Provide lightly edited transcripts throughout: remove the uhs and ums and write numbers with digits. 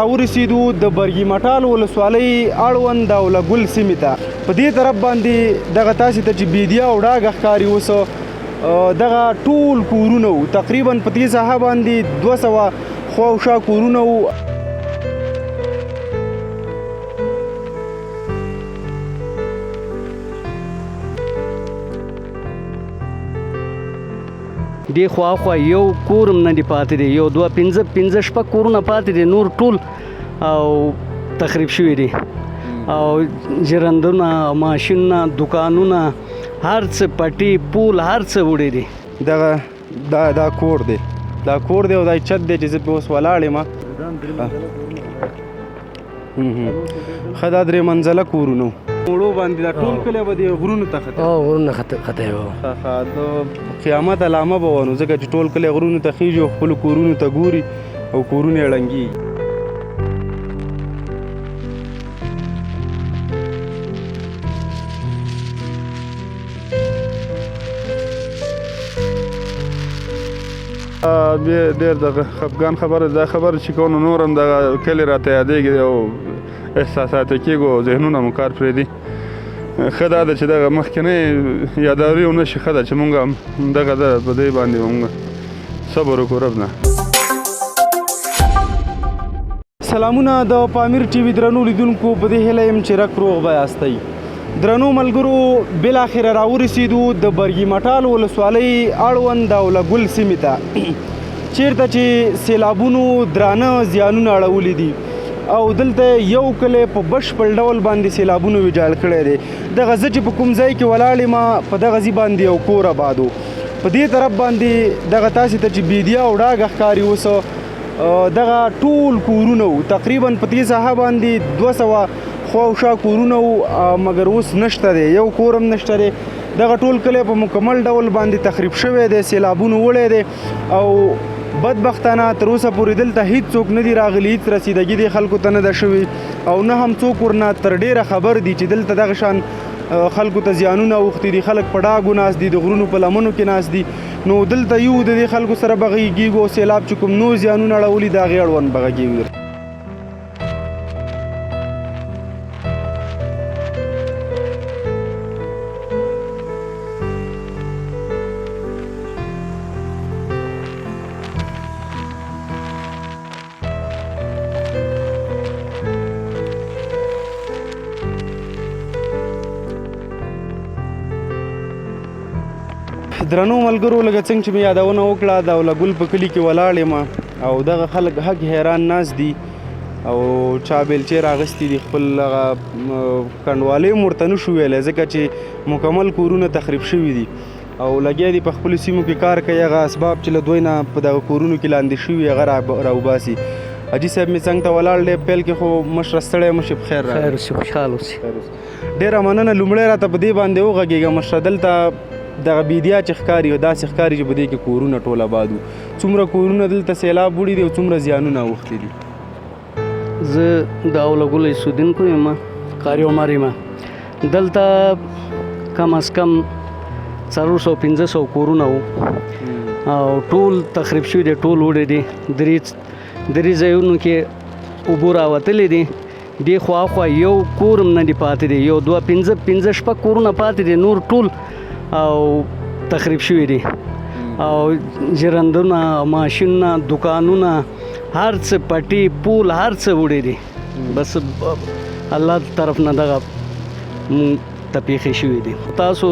ورسېدو د برګي مټال ولسوالۍ اړوند داوله ګل سیمې ته. په دې طرف باندې دغه تاسې ته چې بیدیا او ډاګه ښکاري اوس دغه ټول کورونه وو، تقریبا په دې ساحه باندې 200 خوا او شا کورونه وو. دی خواخوا یو کورم نه دی پاتې دی، یو دوه پنځه شپږ کورونه پاتې دی، نور ټول او تخریب شوي دي او ژرندونه، ماشینونه، دکانونه، هر څه پټي پول هر څه وړي دي. دا کور دی، دا کور دی او دا چت دی چې زه پې اوس ولاړ یم. ښه دا 3 منزله کورونه وړو باندې دا ټول کلی به د غرونو ته خطه غرونه خطه و. د قیامت علامه به وه نو ځکه چې ټول کلی غرونو ته خیږي او خپلو کورونو ته ګوري او کورونه یې ړنګېږي. ډېر دغه خفګان خبره دا خبره چې کوو نور هم دغه کلي راته یادېږي او احساسات یې کېږو او ذهنونه مو کار پرېږدي. ښه دا ده چې دغه مخکینۍ یاداوري ونه شي، ښه ده چې مونږ هم دغه ده په دې باندې مونږ صبر وکړو رب نه. سلامونه د پامیر ټي وي درنو لیدونکو، په دې هیله یم چې رک روغ به یاستئ. درنو ملګرو، بالاخره راورسېدو د برګي مټال ولسوالۍ اړوند داوله ګل سیمې ته، چیرته چې سیلابونو درانه زیانونه اړولي دي او دلته یو کلی په بشپړ ډول باندې سیلابونو ویجاړ کړی دی. دغه زه چې په کوم ځای کې ولاړ یم په دغه ځای باندې یو کور آباد و. په دې طرف باندې دغه تاسې ته چې بیدیا او ډاګه ښکاري اوس دغه ټول کورونه وو، تقریبا په دې ساحه باندې 200 خوا او شا کورونه وو، مګر اوس نشته دی، یو کور هم نشته دی. دغه ټول کلی په مکمل ډول باندې تخریب شوی دی، سیلابونو وړی دی او بدبختانه تر اوسه پورې دلته هیڅ څوک نه دي راغلي، هیڅ رسیدګي دې خلکو ته نه ده شوې او نه هم څوک ورنه تر ډیره خبر دي چې دلته دغه شان خلکو ته زیانونه اوښتي دي. خلک په ډاګو ناست دي، د غرونو په لمنو کې ناست دي، نو دلته یو د دې خلکو سره به غږیږو او سیلاب چې کوم نور زیانونه اړولي د هغې اړوند به غږیږو. درنو ملګرو، لکه څنګه چې مې یادونه وکړه داوله ګل په کلي کې ولاړ یم او دغه خلک هک حیران ناست دي او چا بیلچې راغستې دي، خپل هغه کنډوالۍ هم ورته نشو ویلی ځکه چې مکمل کورونه تخریب شوي دي او لګیا دي په خپلو سیمو کې کار کوي، هغه اسباب چې له دوی نه په دغه کورونو کې لاندې شوي هغه راوباسي. حاجي صاحب مې څنګ ته ولاړ دی، پیل کې خو مشره ستړی مشي په خیر خیر اوسې، خوشحال اوسې. ډېره مننه. لومړی راته په دې باندې وغږېږه مشره، دلته دغه بیدیا چې ښکاري او داسې ښکاري چې په دې کې کورونه ټول آباد وو، څومره کورونه دلته سیلاب وړي دي او څومره زیانونه اوښتي دي؟ زه د داوله ګل اوسېدونکی یم، قاري عمر یم. دلته کم از کم 400-500 کورونه وو او ټول تخریب شوي دي، ټول وړي دي. درې ځایونو کې اوبه راوتلې دي. دې خواخوا یو کور هم نه دی پاتې دی، یو دوه پنځه شپږ کورونه پاتې دي، نور ټول او تخریب شوي دي او ژرندونه، ماشینونه، دکانونه، هر څه پټي پول هر څه وړي دي. بس الله طرف نه دغه مونږ ته پیښې شوي دي. تاسو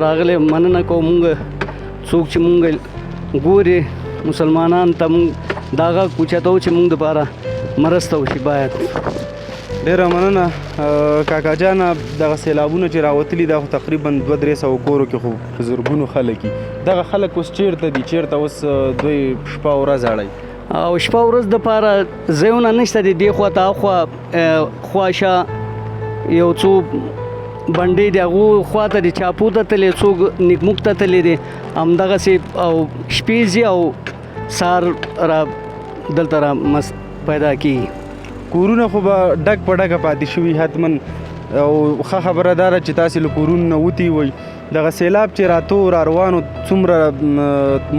راغلی مننه کوو. مونږ څوک چې مونږ ګوري مسلمانان ته مونږ دا غږ اوچتوو چې مونږ دپاره مرسته وشي باید. ډېره مننه کاکا جانه. دغه سیلابونه چې راوتلي دا خو تقریبا 200-300 کورو کې خو په زرګونو خلک دي. دغه خلک اوس چیرته دي؟ چیرته اوس دوی شپه ورځ اړوي او شپه ورځ دپاره ځایونه نشته دي. دې خوا ته اخوا خواشه یو څو بنډې دي، هغو خوا ته دي چاپو ته تللی، څوک نیکموک ته تللی دي، همدغسې او شپې ځي او سهار را دلته را پیدا کېږي. کورونه خو به ډک په ډکه پاتې شوي، حتما او ښه خبره دا ده چې تاسې له کورونو نه وتي وئ دغه سیلاب چې راتو را روانو څومره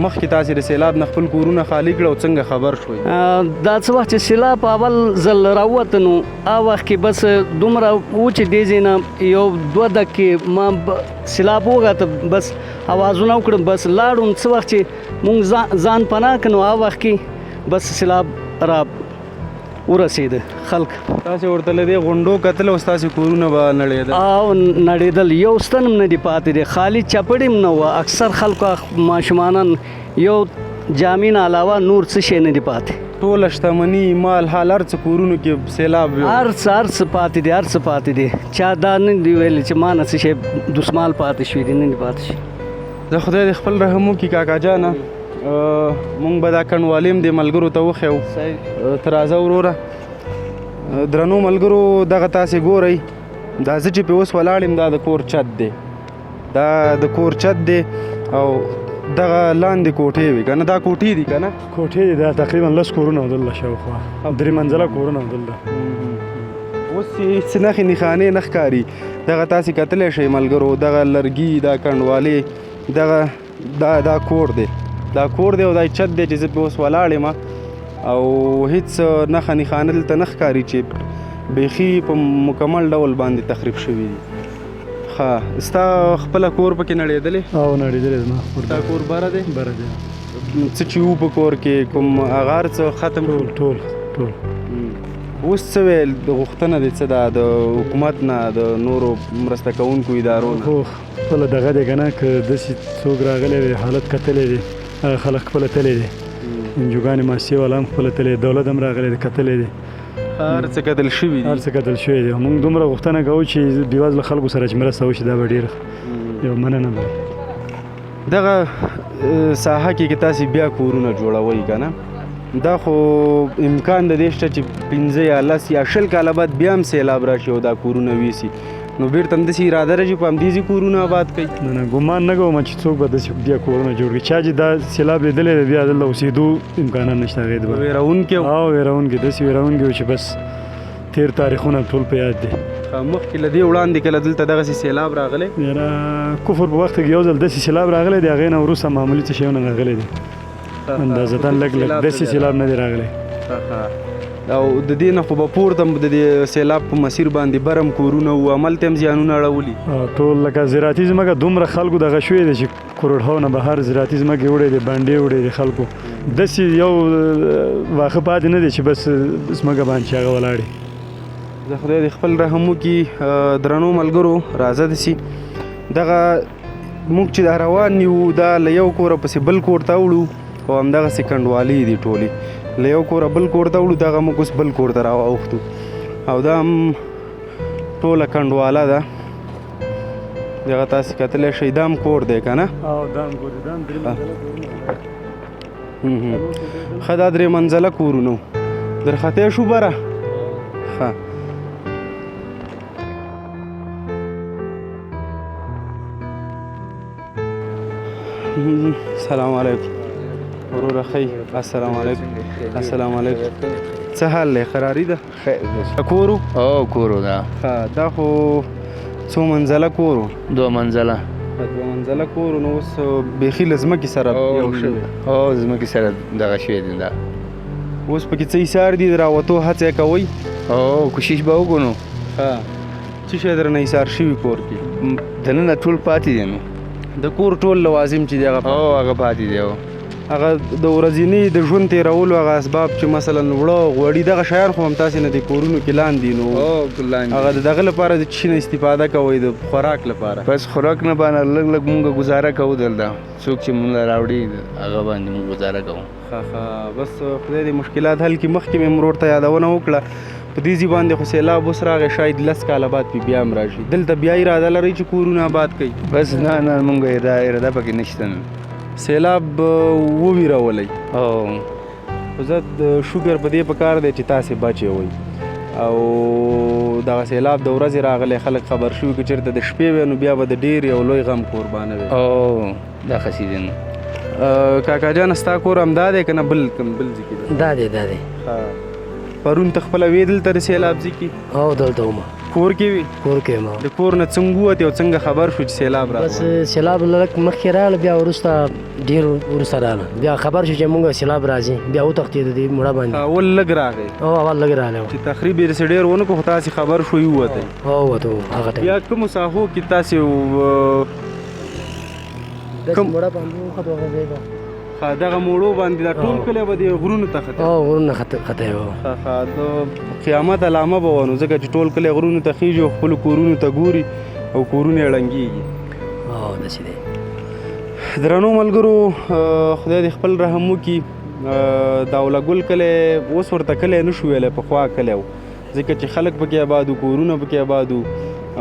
مخکې تاسې د سیلاب نه خپل کورونه خالي کړه او څنګه خبر شوئ دا څه وخت چې سیلاب اول ځل راووته نو هغه وخت کې بس دومره و چې دې ځای نه یو 2 دقیقې ما سیلاب وغته بس اوازونه وکړم بس لاړم څه وخت چې مونږ ځان پناه کړو نو هغه وخت کې بس سیلاب را ورسېده خلک تاسې ورته له دې غونډو کتل او ستاسې کورونه به نړېدل او نړېدل یو ستن هم نه دی پاتې دی خالي چپړې هم نه وه اکثر خلکو ماشومانان یو جامې نه علاوه نور څه شی نه دی پاتې ټوله شتمني مال حال هر څه کورونو کې سیلاب یو هر څه پاتې دی هر څه پاتې دی چا دا نه دی ویلی چې ما نه څه شی دسمال پاتې شوي دي نه دی پاتې شي زه خدای دې خپل رحم وکړي کاکا جانه مونږ به دا کنډوالې هم دې ملګرو ته وښیو ته راځه وروره درنو ملګرو دغه تاسې ګورئ دا زه چې پې اوس ولاړ یم دا د کور چت دی دا د کور چت دی او دغه لاندې کوټې وي که نه دا کوټې دي که نه کوټې دي دا تقریبا 10 کورونه او دلته شاوخوا 3 منزله کورونه او دلته اوس هېڅ نښې نښانې نه ښکاري دغه تاسې کتلی شئ ملګرو دغه لرګي دا کنډوالې دغه دا کور دی دا کور دی او دا چت دی چې زه پې اوس ولاړ یم او هیڅ نښه نښانه دلته نه ښکاري چې بیخي په مکمل ډول باندې تخریب شوي دي ښه ستا خپله کور پکې نړېدلی او نړېدلی زما کور ستا کور بره دی بره دی څه چې وو په کور کې کوم اغار څه ختم ټول اوس څه ویل د غوښتنه دې څه ده د حکومت نه د نورو مرسته کوونکو ادارو نه خو خپله دغه دی که نه که داسې څوک راغلی دی حالت کتلی دی هغه خلک خپله تللی دی انجوګانې ماسې والا هم خپله تللی دولت هم راغلی دی کتلی دی هر څه کتل شوي دي هر څه کتل شوی دی موږ دومره غوښتنه کوو چې بېوزله خلکو سره چې مرسته وشي دا به ډېره یو مننه به دغه ساحه کې که تاسې بیا کورونه جوړوئ که نه دا خو امکان د دې شته چې 15 یا 10 یا 20 کاله بعد بیا هم سیلاب راشي او دا کورونه ویسي نو بیرته هم داسې اراده ده چې په همدې ځای کورونه آباد کوي نه ګمان نه کوم چې څوک به داسې بیا کورونه جوړ کړي چا چې دا سیلاب لیدلی دی بیا دلته اوسېدو امکانات نشته هغې د ویرونکي او ویرونکي داسې ویرونکي و چې بس تیر تاریخونه ټول په یاد دي مخکې له دې وړاندې کله دلته دغسې سیلاب راغلی یاره کفر په وخت کې یو ځل داسې سیلاب راغلی دی هغې نه وروسته معمولي څه شیونه راغلی دي اندازتاً لږ داسې سیلاب نه دی راغلی او د دې نه خو به پورته د دې سیلاب په مسیر باندې برم کورونه وو هملته هم زیانونه اړولي ټول لکه زراعتي ځمکه دومره خلکو دغه شوی دی چې کروړهو نه بهر زراعتي ځمکې وړی دی بانډې وړی دی خلکو داسې یو واښه پاتې نه دی چې بس ځمکه باندې چې هغه ولاړې زه خدای دې خپل رحم وکړي درنو ملګرو راځه داسې دغه موږ چې دا روان یو دا له یو کوره پسې بل کور ته وړو او همدغسې کنډوالې دي ټولې له یو کوره بل کور ته وړو دغه موږ اوس بل کور ته راواوښتو او دا هم ټوله کنډواله ده دغه تاسې کتلی شئ دا هم کور دی که نه ښه دا 3 منزله کورونه درخطی شو بره ښه سلام علیکم وروره ښه السلام علیکم السلام علیکم څه حال دی خراري ده کورو او کورو دا دا خو څو منزله کور و 2 منزله 2 منزله کور نو اوس بیخي له ځمکې سره یو شوی او ځمکې سره دغه شوی دی دا اوس پکې څه ایثار دي د راوتو هڅه یې کوئ او کوشش به وکړو نو څه شی درنه ایثار شوي کور کې دننه ټول پاتې دی نو د کور ټول لوازم چې دی هغه پاتې دی هغه د ورځني د ژوند تېرولو هغه اسباب چې مثلا وړه غوړي دغه شیان خو همتاسې نه د کورونو کې لاندې نو هغه د دغه لپاره د چی نه استفاده کوئ د خوراک لپاره بس خوراک نه باندې لږ لږ مونږ گزاره کوو دلته څوک چې مونږ راوړي هغه باندې مونږ گزاره کوو ښه بس خدای دې مشکلات حل کړي مخکې مې ورور ته یادونه وکړه په دې ځای باندې خو سیلاب اوس راغی شاید 10 کاله بعد بیا هم راشي دلته بیا اراده لرئ چې کورونه آباد کړئ بس نه مونږ اراده پکې نشته سیلاب وویرولی او خو زه د شکر په دې پکار دی چې تاسې بچې وئ او دغه سیلاب د ورځې راغلی خلک خبر شوي که چېرته د شپې وی نو بیا به د ډېر یو لوی غم قربانه وي او دا خسي دی کاکا جان ستا کور همدا دی که نه بل ځای کې دی دا دی پرون ته خپله وې دلته د سیلاب ځای کې او دلته ومه کور کې وي کور کې ما د کور نه څنګه ووتې او څنګه خبر شو چې سیلاب بس راغلی سیلاب لږ مخکې راغله بیا وروسته ډېر وروسته راغله بیا خبر شو چې مونږ سیلاب راځي بیا وتښتېدو دې مړه باندې اول لږ راغی او اول لږ راغلی و چې تخریب یې داسې ډېر ونه کړو خو تاسې خبر شوي ووتئ او وته هغه ټایم بیا کومو ساحو کې تاسې داسې مړه باندې وخت وغځېده دغه موړو باندې دا ټول کلی به د غرونو ته ختل او غرونه خطی و د قیامت علامه به وه نو ځکه چې ټول کلی غرونو ته خیږي او خپلو کورونو ته ګوري او کورونه یې ړنګېږي او داسې دی درنو ملګرو خدای دې خپل رحم وکړي داوله ګل کلی اوس ورته کلی نه شو ویلی پخوا کلی و ځکه چې خلک پکې آباد وو کورونه پکې آباد وو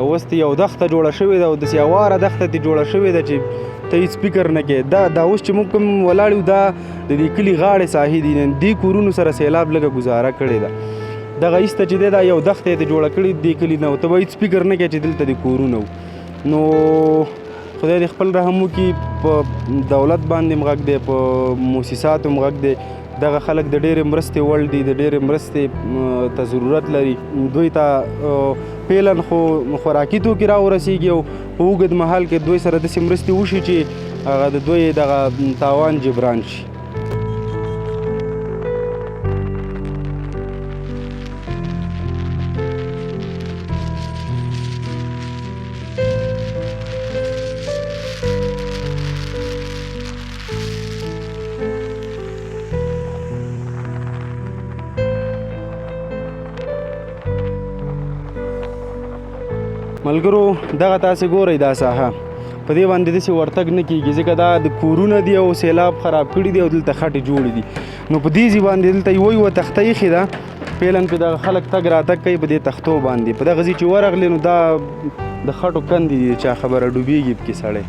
او اوس ته یو دښته جوړه شوې ده او داسې هواره دښته ترې جوړه شوې ده چې ته هېڅ فکر نه کوې دا اوس چې موږ کوم ولاړ یو دا د دې کلي غاړې ساحې دي دې کورونو سره سیلاب لږه ګزاره کړې ده دغه ایسته چې دی دا یو دښته یې ته جوړه کړې دې کلي نه او ته به هېڅ فکر نه کوې چې دلته دې کورونه وو نو خدای دې خپل رحم وکړي په دولت باندې هم غږ دی په موسساتو هم غږ دی دغه خلک د ډېرې مرستې وړ دي د ډېرې مرستې ته ضرورت لري دوی ته پیلن خو خوراکي توکي راورسیږي او په اوږد مهال کې دوی سره داسې مرستې وشي چې هغه د دوی دغه تاوان جبران شي ملګرو دغه تاسې ګورئ دا ساحه په دې باندې داسې ورتګ نه کېږي ځکه دا د کورونه دي او سیلاب خراب کړي دي او دلته خټې جوړې دي نو په دې ځای باندې دلته یوه تخته ایښې ده پیلن پې دغه خلک تګ راتګ کوي په دې تختو باندې په دغه ځای چې ورغلې نو دا د خټو کندې دي چا خبره ډوبېږي پکې سړی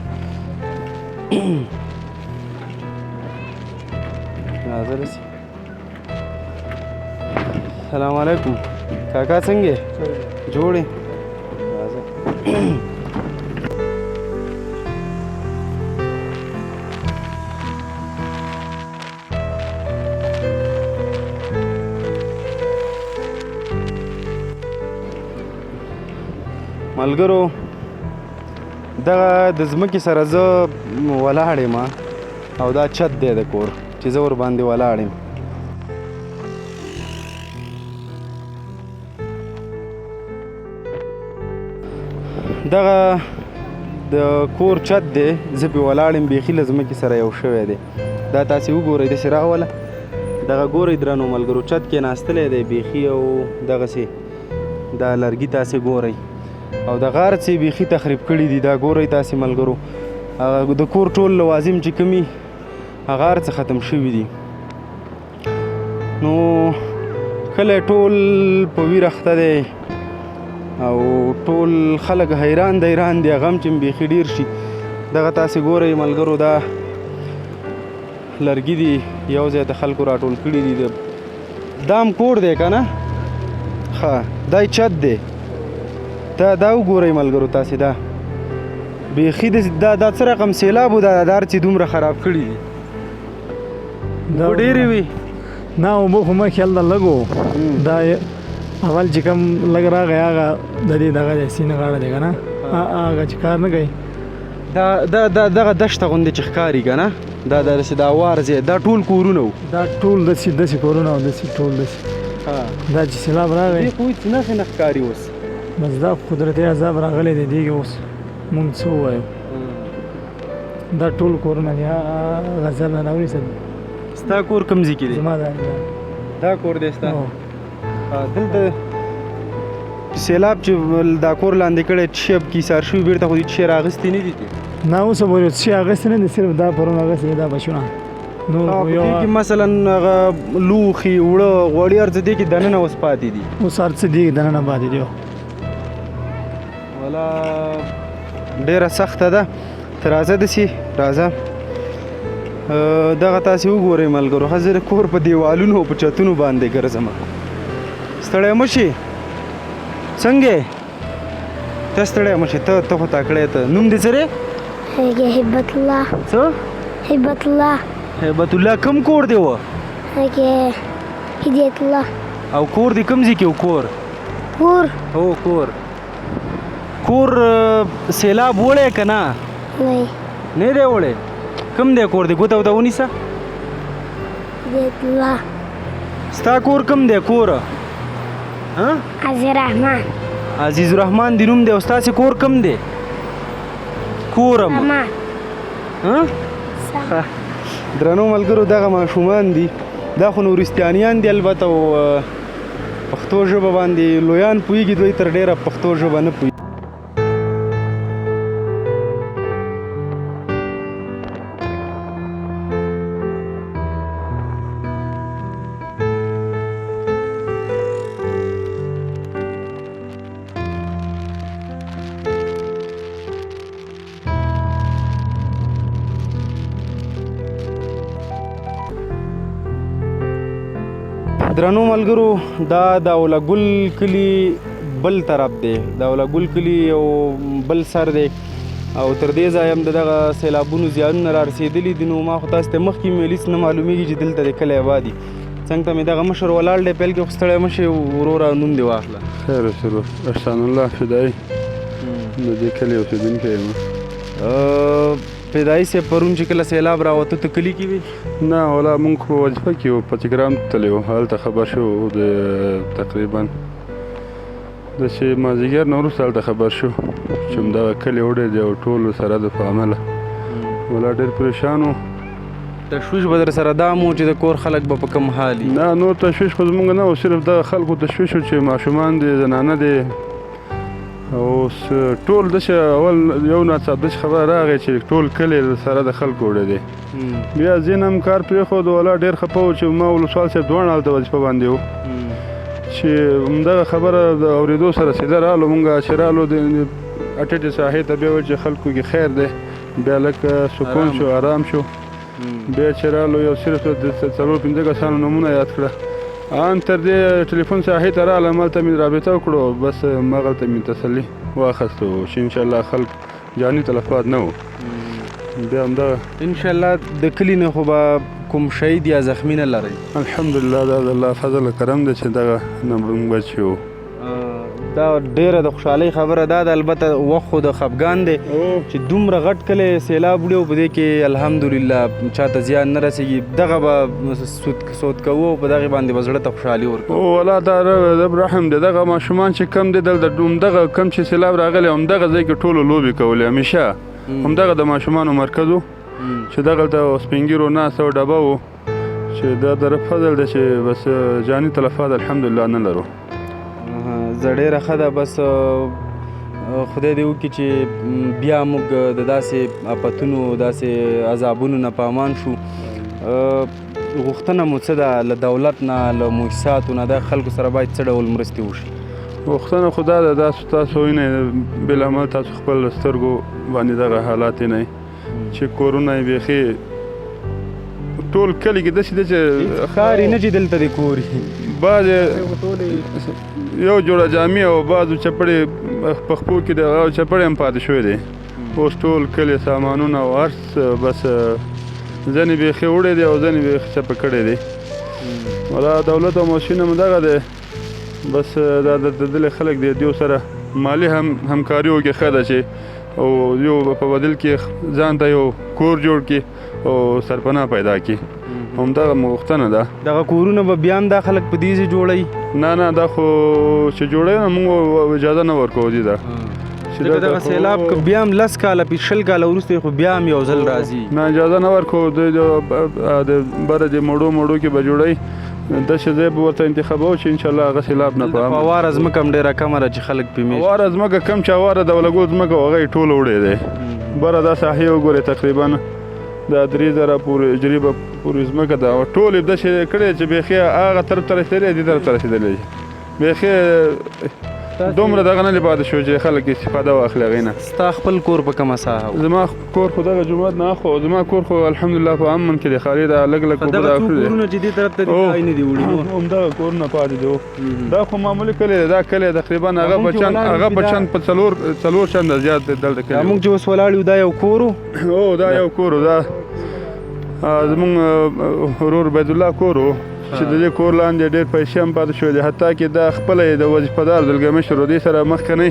راځه رسي سلام علیکم کاکا څنګه یې جوړې ملګرو دغه د ځمکې سره زه ولاړ یم او دا چت دی د کور چې زه ورباندې ولاړ یم دغه د کور چت دی زه پې ولاړ یم بیخي له ځمکې سره یو شوی دی دا تاسې وګورئ داسې راوله دغه ګورئ درنو ملګرو چت کې ناستلی دی بیخي او دغسې دا لرګي تاسې ګورئ او د غار څه بیخي تخریب کړي دي دا ګورئ تاسې ملګرو د کور ټول لوازم چې کومي هغه هر څه ختم شوي دي نو کلی ټول په ویر اخته دی او ټول خلک حیران دی غم چې بیخي ډېر شي دغه تاسې ګورئ ملګرو دا لرګي دي یو ځای ته خلکو راټول کړي دي دا هم کور دی که نه ښه دا چت دی دا وګورئ ملګرو تاسې دا بیخي دا څه رقم سیلاب و دا هر څه دومره خراب کړي دي اوبه ډېرې وي نه اوبه خو ما خیال ده لږ و دا اول چې کوم لږ راغی هغه د دې دغه دی سیند غاړه دی که نه هغه چې کار نه کوي دغه دشته غوندې چې ښکاري که نه دا داسې د هوار ځای دا ټول کورونه وو دا ټول داسې کورونه او داسې ټول داسې دا چې سیلاب راغی دې خو هېڅ نښې نه ښکاري اوس بس دا قدرتي عذاب راغلی دی دې کې اوس مونږ څه ووایو دا ټول کورونه دي غزل نه راونیسه ستا کور کوم ځای کې دی زما دا کور دی ستا دلته سیلاب چې دا کور لاندې کړی شب کې ایسار شوي بېرته خو دې شی راغستې نه دي نه اوسه پورې څه اغستې نه دي صرف دا پرون اغستې دا بچونه نو په دې کې مثلا هغه لوښي اوړه غوړي هر څه دې کې دننه اوس پاتې دي اوس هر څه دي دننه پاتې دي والا ډېره سخته ده ته راځه داسې راځه دغه تاسې وګورئ ملګرو ښه زه د کور په دیوالونو او په چتونو باندې ګرځم ستړی مه شي څنګه یې ته ستړی مه شي ته خو تکړی ته نوم دې څه دی هبت الله څه هبت الله هیبت الله کوم کور دی و هدایت الله او کور دی کوم ځای کې و کور کور هو کور کور سیلاب وړی که نه نه نه دی وړی کوم دی کور دی ګوته وته ونیسه بیت الله ستا کور کوم دی کور عزیز رحمان عزیز الرحمن دی نوم دی او ستاسې کور کوم دی کورم رحمان درنو ملګرو دغه ماشومان دي دا خو نورستانیان دي البته او پښتو ژبه باندې لویان پوهېږي دوی تر ډېره پښتو ژبه نه پوهېږي درنو ملګرو دا د اولګل کلی بل طرف دی د اولګل کلی یو بل سر دی او تر دې ځایه هم دغه سیلابونو زیانونه را رسېدلي دي نو ما خو تاسو ته مخکې مې لیست نه معلومیږي چې دلته د کلی آباد دي څنګ ته مې دغه مشر ولاړ دی پیل کې خو ستړی مه شې وروره نوم دې واخله خیر اوسه احسان الله فدایي د دې کلي اوسېدونکی یم فدایي صاحب پرون چې کله سیلاب راوته ته کلي کې وې نه ولا مونږ په وظیفه کې وو پچګرام تللی وو هلته خبر شو د تقریبا د چې مازدیګر نه وروسته هلته خبر شو چې همدغه کلي وړی دی او ټولو سره د په عمله ولا ډېر پریشان وو تشویش به در سره دا مو چې د کور خلک به په کوم حال وي نه نور تشویش خو زمونږ نه و صرف دغه خلکو تشویش و چې ماشومان دي زنانه دي اوس ټول داسې اول یو ناڅاپه داسې خبره راغی چې ټول کلی سره د خلکو وړی دی بیا ځین هم کار پرېښود ولا ډېر خفه و چې ما ولسوال صاحب دواړه هلته وظیفه باندې وو چې همدغه خبره د اورېدو سره سیده رالو مونږ چې رالو د اټټې ساحې ته بیا ویل چې خلکو کې خیر دی بیا لکه سکون شو آرام شو بیا چې رالو یو صرف د 4-5 کسانو نومونه یاد کړه ان تر دې ټلیفون ساحې ته راغلم هلته مې رابطه وکړو بس همغلته مې تسلي واخیستو چې انشاءالله خلک جاني تلفات نه و بیا همدغه انشاءالله د کلي نه خو به کوم شهید یا زخمي نه لرئ الحمدلله دا د الله فضل کرم دی چې دغه نه موږ بچ یو دا ډیره د خوشحالۍ خبره دا ده البته وخت خو د خفګان دی چې دومره غټ کلی سیلاب وړي او په دې کې الحمدلله چاته زیان نه رسېږي دغه به سود کوو او په دغې باندې به زړه ته خوشحالي ورکوو والله دا رب رحم دی دغه ماشومان چې کم دی دلته همدغه کم چې سیلاب راغلی همدغه ځای کې ټولو لوبې کولې همیشه همدغه د ماشومانو مرکز و چې دغلته سپین ږیرو ناسته و ډبه و چې دا د رب فضل دی چې بس جاني تلفات الحمدلله نه لرو زه ډېره ښه ده بس خدای دې وکړي چې بیا موږ د داسې افتونو داسې عذابونو نه په امان شو غوښتنه مو څه ده له دولت نه له مؤسساتو نه د خلکو سره باید څه ډول مرستې وشي غوښتنه خو دا ده دا تاسو وینئ بالعمل تاسو خپل سترګو باندې دغه حالات وینئ چې کورونه یې بیخي ټول کلي کې داسې ده چې ښکاري نه چې دلته دې کور بعض یو جوړه جامې او بعضو چپړې په خپو کې د هغه چپړې هم پاتې شوی دی اوس ټول کلي سامانونه او هر څه بس ځینې بیخي وړی دی او ځینې بیخي چپه کړی دی ولا دولت او مؤسسین هم دغه دی بس دا د دلې خلک دی دیو سره مالي همکاري وکړي ښه ده چې او یو په بدل کې ځان ته یو کور جوړ کړي او سرپناه پیدا کړي همدغه غوښتنه ده دغه کورونه به بیا هم دا خلک په دې ځای جوړوي نه دا خو چې جوړوي نه موږ اجازه نه ورکوو دي دا ځکه دغه سیلاب که بیا هم 10 کاله 20 کاله وروسته خو بیا هم یو ځل راځي نه اجازه نه ورکوو د بره د مړو کې به جوړوي داسې ځای به ورته انتخابوو چې انشاءالله هغه سیلاب نه په هواره ځمکه هم ډېره کمه ده چې خلک پرې میشي هواره ځمکه کم چې هواره د اولګو ځمکه هغه یې ټوله وړی دی بره دا ساحې وګورئ تقریبا دا 3000 پورې اجري به پورې ځمکه ده ټول یې داسې کړی چې بیخي هغه طرف ته رسېدلی دې طرف ته رسېدلی بیخي دومره دغه نه پاتې شو چې خلک استفاده واخلي هغې نه ستا خپل کور په کومه ساحه و زما کور خو دغه جومات نه اخوا زما کور خو الحمدلله په امن کې دی خالي دا لږ اوبه دغه څو کورونه چې دې طرف ته دي ځای نه دي وړي همدغه کورونه پاتې دي دا خو معمولي کلی دی دا کلی تقریبا هغه په چند په څلور چنده زیات دی دلته کلی موږ چې اوس ولاړ یو دا یو کور و دا یو کور و دا زمونږ ورور عبیدالله کور و چې د دې کور لاندې ډېر پیسې هم پاتې شوی دي حتی کې دا خپله یې د وظیفهدار دلګمشر و دې سره مخکنی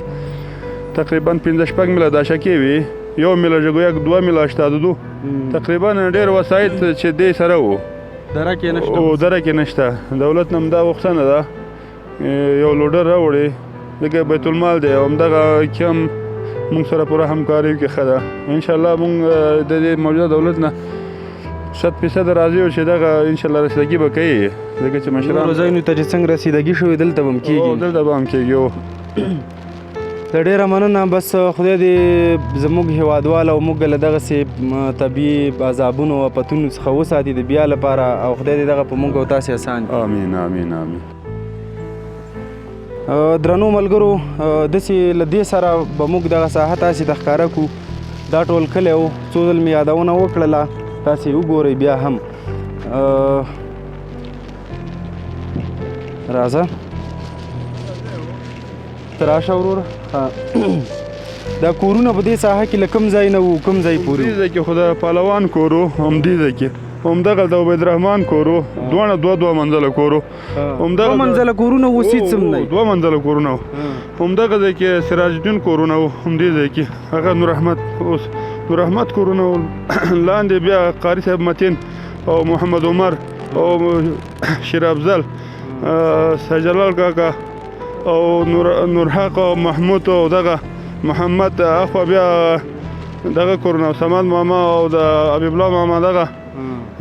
تقریبا 15 میله داشکې وي، 1 میله ژغورک، 2 میله 82 تقریبا ډېر وسایط چې دې سره وو دره کې نشته او دره کې نشته. دولت نه همدا غوښتنه ده یو لوډر راوړي، ځکه بیت المال دی او همدغه کې هم موږ سره پوره همکاري وکړي ښه ده. انشاءالله موږ د دې موجوده دولت نه 100% راضي یو چې دغه انشاءالله رسیدګي به کوي، ځکه چې مشران نورو ځایونو ته چې څنګه رسیدګي شوې دلته به هم او کېږي. دلته به هم کېږي. د ډیره مننه. بس خدای دې زموږ هیوادوال او موږ له دغسې طبیعي عذابونو او آفتونو څخه وساتي د بیا لپاره، او خدای دې دغه په موږ او تاسې اسان کړي. آمین آمین آمین. درنو ملګرو، داسې له دې سره به موږ دغه ساحه تاسې ته ښکاره کړو. دا ټول کلی و، څو ځل مې یادونه وکړله، تاسې وګورئ بیا هم. راځه ته راشه وروره. دا کورونه په دې ساحه کې له کوم ځای نه وو کوم ځای پورې؟ دې ځای کې خو د پهلوان کور و، همدې ځای کې همدغه د عبیدالرحمن کور و، دواړه دوه منزله کور و. دوه منزله کورونه اوس هېڅ هم نه وي. 2 منزله کورونه و. همدغه ځای کې سراج الدین کورونه و، همدې ځای کې هغه نور احمد کورونه و. لاندې بیا قاري صاحب متین او محمد عمر او شیر افضل، سجلال کاکا او نورحق او محمود او دغه محمد اخوا بیا دغه کورونه، سماد ماما او د حبیب الله ماما دغه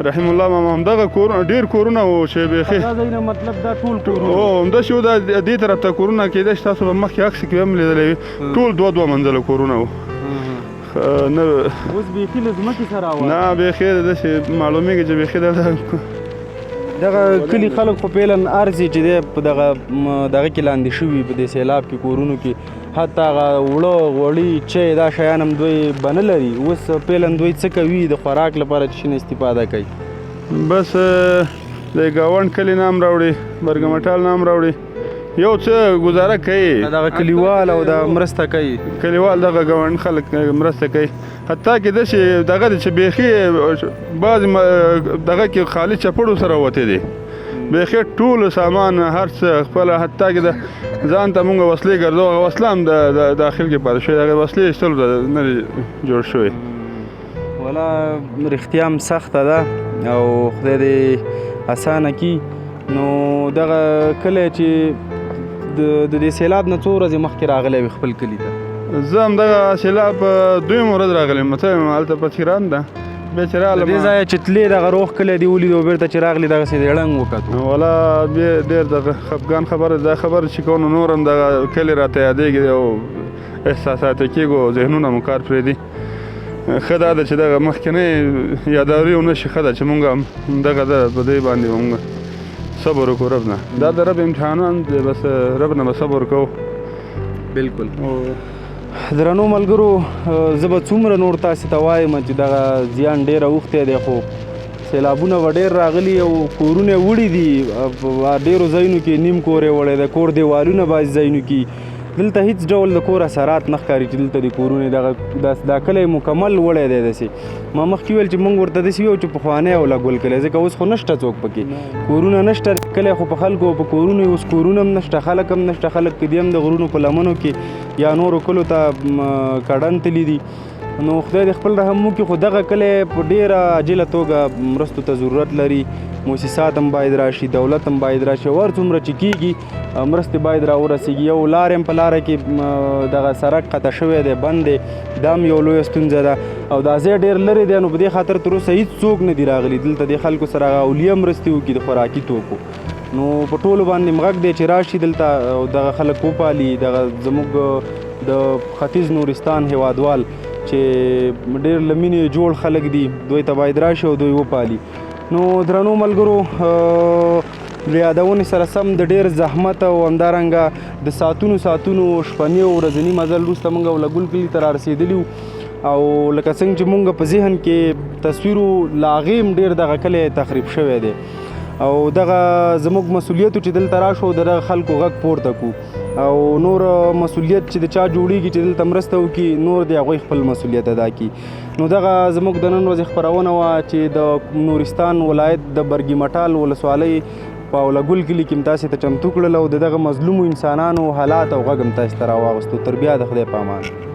رحم الله ماما، همدغه کورونه ډېر کورونه وو چې بیخي مطلب دا ټول کورونه او همداسې وو. دا دې طرف ته کورونه کېدای شي تاسو به مخکې عکس کې هم لیدلی وي، ټول 2 منزله کورونه وو. نه اوس بیخي له ځمکې سره نه بیخي داسې معلومېږي چې بیخي دغه کلي خلک خو پیلن ارزي چې دی په دغه کې لاندې شوي په دې سیلاب کې کورونو کې، حتی هغه وړه غوړي چای دا شیان هم دوی به نه لري. اوس پیلن دوی څه کوي د خوراک لپاره چې شنه استفاده کوي؟ بس د ګاونډ کلي نام راوړي، برګمټال نام راوړي، یو څه گزاره کوي. دغه کلیوال او د مرسته کوي، کلیوال دغه ګاونډ خلک مرسته کوي. حتی کې داسې دغه چې بیخي بعض دغه کې خالي چپړو سره وتې دي، بیخي ټول سامان هر څه خپله، حتی کې د ځان ته مونږ وسلې ګرځو، هغه وسله هم د داخل کې پاتې شوې، هغه وسلې ایستلو ته نه دي جوړ شوی. والا رښتیا هم سخته ده او خدای دې اسانه کړي. نو دغه کلی چې د دې سیلاب نه څو ورځې مخکې راغلی وي خپل کلي ته؟ زه همدغه سیلاب 2 ورځ راغلی یم، ته یم هلته په چیران ده بیا چې رالم. دې ځایه چې تلې دغه روغ کلی دې ولیدو بېرته چې راغلي دغسې دې ړنګ وکتو؟ والا ډېر دغه خفګان خبره ده، خبره چې کوو نور هم دغه کلي راته یادېږي او احساسات یې کېږو، ذهنونه مو کار پرېږدي. ښه دا ده چې دغه مخکینۍ یاداوري ونه شي، ښه ده چې مونږ هم دغه ده په دې باندې مونږ صبر وکړو رب نه. دا د رب امتحانان دی، بس رب نه به صبر کوو. بلکل. درنو ملګرو، زه به څومره نور تاسې ته وایم چې دغه زیان ډېره اوښتی دی، خو سیلابونه به ډېر راغلي او کورونه وړي دي، ډېرو ځایونو کې نیم کور یې وړی دی، کور دیوالونه بعضې ځایونو کې دلته هیڅ ډول د کور اثرات نه ښکاري چې دلته د کورونه دا کلی مکمل وړی دی. داسې ما مخکې ویل چې موږ ورته داسې ویو چې پخوانی او لګول کلی، ځکه اوس خو نشته څوک پکې، کورونه نشته، کلی خو په خلکو په کورونو اوس کورونه هم نشته، خلک هم نشته، خلک که دي هم د غرونو په لمنو کې یا نورو کلو ته کډن تلي دي. نو خدای دې خپل رحم وکړي، خو دغه کلی په ډېره عاجله توګه مرستو ته ضرورت لري، موسسات هم باید راشي، دولت هم باید راشي، او هر څومره چې کېږي مرستې باید راورسېږي. یو لارې هم په لاره کې دغه سړک قطع شوی دی، بند دی، دا هم یو لویه ستونزه ده او دا ځای ډېر لرې دی. نو په دې خاطر تر اوسه هېڅ څوک نه دي راغلي دلته د خلکو سره هغه اولیه مرستې وکړي د خوراکي توکو. نو په ټولو باندې غږ دی چې راشي دلته او دغه خلک وپالي، دغه زموږ د ختیځ نورستان هیوادوال چې ډېر له مینې جوړ خلک دي، دوی ته باید راشي او دوی وپالي. نو درنو ملګرو، له یادونې سره سم د ډېر زحمت او همدارنګه د ساعتونو شپنې او ورځني مزل وروسته موږ ولګول کلي ته رارسېدلي وو، او لکه څنګه چې موږ په ذهن کې تصویر و له هغې هم ډېر دغه کلی تخریب شوی دی، او دغه زموږ مسؤلیت چې دلته راشو د دغه خلکو غږ پورته کړو، او نور مسؤلیت چې د چا جوړیږي چې دلته مرسته وکړي، نور د هغوی خپل مسؤلیت ادا کړي. نو دغه زموږ د نن ورځې خپرونه وه چې د نورستان ولایت د برګي مټال ولسوالۍ په اولګل کلي کې هم تاسې ته چمتو کړل او د دغه مظلومو انسانانو حالات او غږ هم تاسې ته راواغستو. تر بیا د خدای په امان.